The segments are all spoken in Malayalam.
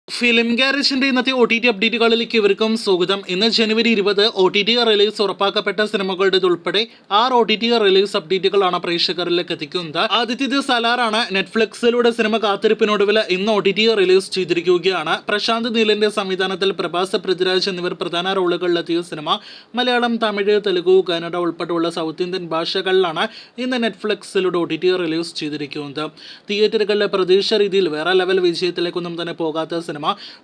ഫിലിം ഗാരേജിന്റെ ഇന്നത്തെ OTT അപ്ഡേറ്റുകളിലേക്ക് ഇവർക്കും സ്വാഗതം. ഇന്ന് ജനുവരി 20 OTT റിലീസ് ഉറപ്പാക്കപ്പെട്ട സിനിമകളുടെ ഉൾപ്പെടെ 6 OTT റിലീസ് അപ്ഡേറ്റുകളാണ് പ്രേക്ഷകരിലേക്ക് എത്തിക്കുന്നത്. ആദ്യത്തേത് സലാറാണ്. നെറ്റ്ഫ്ലിക്സിലൂടെ സിനിമ കാത്തിരിപ്പിനൊടുവിൽ ഇന്ന് OTT റിലീസ് ചെയ്തിരിക്കുകയാണ്. പ്രശാന്ത് നീലിന്റെ സംവിധാനത്തിൽ പ്രഭാസ്, പൃഥ്വിരാജ് എന്നിവർ പ്രധാന റോളുകളിലെത്തിയ സിനിമ മലയാളം, തമിഴ്, തെലുഗു, കന്നഡ ഉൾപ്പെടെയുള്ള സൗത്ത് ഇന്ത്യൻ ഭാഷകളിലാണ് ഇന്ന് നെറ്റ്ഫ്ലിക്സിലൂടെ OTT റിലീസ് ചെയ്തിരിക്കുന്നത്. തിയേറ്ററുകളിലെ പ്രതീക്ഷ രീതിയിൽ വേറെ ലെവൽ വിജയത്തിലേക്കൊന്നും തന്നെ പോകാത്ത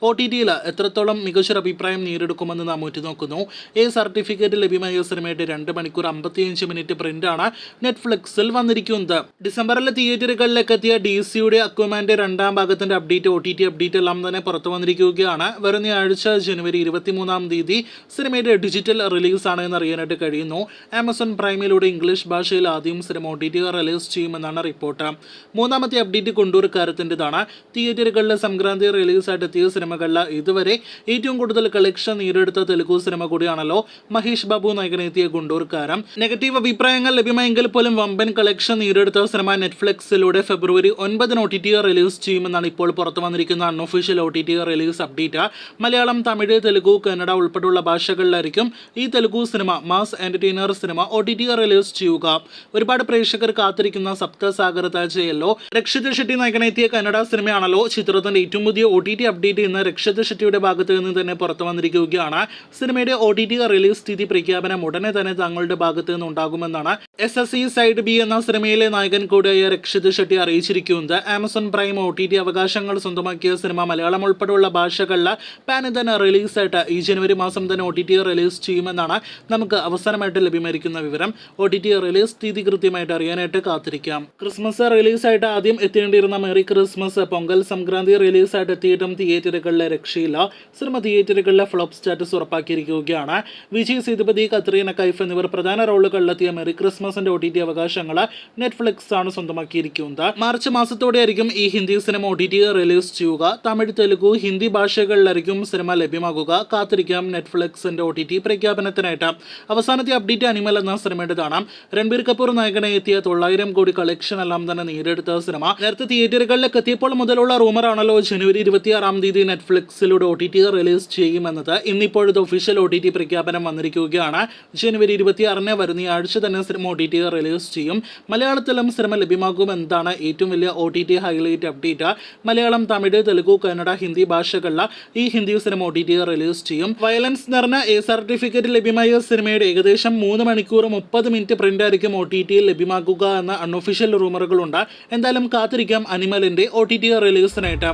OTT എത്രത്തോളം മികച്ചൊരു അഭിപ്രായം നേടിയെടുക്കുമെന്ന് നാം ഉറ്റുനോക്കുന്നു. സർട്ടിഫിക്കറ്റ് ലഭ്യമായ സിനിമയുടെ 2 മണിക്കൂർ 55 മിനിറ്റ് പ്രിന്റാണ് നെറ്റ്ഫ്ലിക്സിൽ വന്നിരിക്കുന്നത്. ഡിസംബറിൽ തിയേറ്ററുകളിലേക്ക് എത്തിയ DC-യുടെ അക്വാമാന്റെ 2ാം ഭാഗത്തിന്റെ അപ്ഡേറ്റ്, OTT അപ്ഡേറ്റ് എല്ലാം തന്നെ പുറത്തു വന്നിരിക്കുകയാണ്. വരുന്ന ആഴ്ച ജനുവരി 23-ാം തീയതി സിനിമയുടെ ഡിജിറ്റൽ റിലീസ് ആണ് എന്ന് അറിയാനായിട്ട് കഴിയുന്നു. ആമസോൺ പ്രൈമിലൂടെ ഇംഗ്ലീഷ് ഭാഷയിൽ ആദ്യം സിനിമ OTT റിലീസ് ചെയ്യുമെന്നാണ് റിപ്പോർട്ട്. 3ാമത്തെ അപ്ഡേറ്റ് കൊണ്ടൂർക്കാരത്തിൻ്റെതാണ്. തിയേറ്ററുകളിലെ സംക്രാന്തി റിലീസായിട്ട് എത്തിയ സിനിമകളിൽ ഇതുവരെ ഏറ്റവും കൂടുതൽ കളക്ഷൻ നേടിയെടുത്ത തെലുഗു സിനിമ കൂടിയാണല്ലോ മഹേഷ് ബാബു നായകനെത്തിയ ഗുണ്ടൂർക്കാരം. നെഗറ്റീവ് അഭിപ്രായങ്ങൾ ലഭ്യമായെങ്കിൽ പോലും വമ്പൻ കളക്ഷൻ നേടിയെടുത്ത സിനിമ നെറ്റ്ഫ്ലിക്സിലൂടെ ഫെബ്രുവരി 9 OTT റിലീസ് ചെയ്യുമെന്നാണ് ഇപ്പോൾ പുറത്തു വന്നിരിക്കുന്ന unofficial OTT release update. Malayalam, Tamil, Telugu, Kannada ഉൾപ്പെടെയുള്ള ഭാഷകളിലായിരിക്കും ഈ Telugu cinema, mass entertainer cinema OTT release ചെയ്യുക. ഒരുപാട് പ്രേക്ഷകർ കാത്തിരിക്കുന്ന സപ്തസാഗർ താജയല്ലോ രക്ഷിത് ഷെട്ടി നായകനെത്തിയ കന്നഡ സിനിമയാണല്ലോ. ചിത്രത്തിന്റെ ഏറ്റവും പുതിയ OTT അപ്ഡേറ്റ് ഇന്ന് രക്ഷിത് ഷെട്ടിയുടെ ഭാഗത്ത് നിന്ന് തന്നെ പുറത്തു വന്നിരിക്കുകയാണ്. സിനിമയുടെ OTT റിലീസ് സ്ഥിതി പ്രഖ്യാപനം ഉടനെ തന്നെ തങ്ങളുടെ ഭാഗത്ത് നിന്ന് ഉണ്ടാകുമെന്നാണ് SSC സൈഡ് ബി എന്ന സിനിമയിലെ നായകൻ കൂടിയായ രക്ഷിത് ഷെട്ടി അറിയിച്ചിരിക്കുന്നത്. ആമസോൺ പ്രൈം OTT അവകാശങ്ങൾ സ്വന്തമാക്കിയ സിനിമ മലയാളം ഉൾപ്പെടെയുള്ള ഭാഷകളിൽ പാൻ തന്നെ റിലീസായിട്ട് ഈ ജനുവരി മാസം തന്നെ OTT റിലീസ് ചെയ്യുമെന്നാണ് നമുക്ക് അവസാനമായിട്ട് ലഭ്യമായിരിക്കുന്ന വിവരം. OTT റിലീസ് തീയതി കൃത്യമായിട്ട് അറിയാനായിട്ട് കാത്തിരിക്കാം. ക്രിസ്മസ് റിലീസായിട്ട് ആദ്യം എത്തേണ്ടിയിരുന്ന മെറി ക്രിസ്മസ്, പൊങ്കൽ, സംക്രാന്തി റിലീസായിട്ട് എത്തിയിട്ടും തിയേറ്ററുകളിലെ രക്ഷയില്ല. സിനിമ തിയേറ്ററുകളിലെ ഫ്ലോപ്പ് സ്റ്റാറ്റസ് ഉറപ്പാക്കിയിരിക്കുകയാണ്. വിജയ് സേതുപതി, കത്രീന കൈഫ് എന്നിവർ പ്രധാന റോളുകളിലെത്തിയ മെറി ക്രിസ്മസിന്റെ OTT അവകാശങ്ങൾ നെറ്റ്ഫ്ലിക്സ് ആണ് സ്വന്തമാക്കിയിരിക്കുന്നത്. മാർച്ച് മാസത്തോടെയായിരിക്കും ഈ ഹിന്ദി സിനിമ OTT റിലീസ് ചെയ്യുക. തമിഴ്, തെലുഗു, ഹിന്ദി ഭാഷകളിലായിരിക്കും സിനിമ ലഭ്യമാകുക. കാത്തിരിക്കാം നെറ്റ്ഫ്ലിക്സിന്റെ OTT പ്രഖ്യാപനത്തിനായിട്ട്. അവസാനത്തെ അപ്ഡേറ്റ് അനിമൽ എന്ന സിനിമയുടേതാണ്. രൺബീർ കപൂർ നായകനെ എത്തിയ 900 കോടി കളക്ഷൻ എല്ലാം തന്നെ നേടിയെടുത്ത സിനിമ നേരത്തെ തിയേറ്ററുകളിലേക്ക് എത്തിയപ്പോൾ മുതലുള്ള റൂമറാണല്ലോ ജനുവരി 26-ാം തീയതി നെറ്റ്ഫ്ലിക്സിലൂടെ OTT റിലീസ് ചെയ്യുമെന്നത്. ഇന്നിപ്പോഴത്തെ ഒഫീഷ്യൽ OTT പ്രഖ്യാപനം വന്നിരിക്കുകയാണ്. ജനുവരി 26-ന് വരുന്ന ആഴ്ച തന്നെ സിനിമ OTT റിലീസ് ചെയ്യും. മലയാളത്തിലും സിനിമ ലഭ്യമാകുമെന്നതാണ് ഏറ്റവും വലിയ OTT highlight update. Malayalam, Tamil, Telugu, Kannada, Hindi ഭാഷകളിൽ ഈ ഹിന്ദി സിനിമ OTT റിലീസ് ചെയ്യും. വയലൻസ് നിറഞ്ഞ സർട്ടിഫിക്കറ്റ് ലഭ്യമായ സിനിമയുടെ ഏകദേശം 3 മണിക്കൂർ 30 മിനിറ്റ് പ്രിന്റ് ആയിരിക്കും OTT ലഭ്യമാക്കുക എന്ന അൺഒഫീഷ്യൽ റൂമറുകളുണ്ട്. എന്തായാലും കാത്തിരിക്കാം അനിമലിന്റെ OTT റിലീസിനായിട്ട്.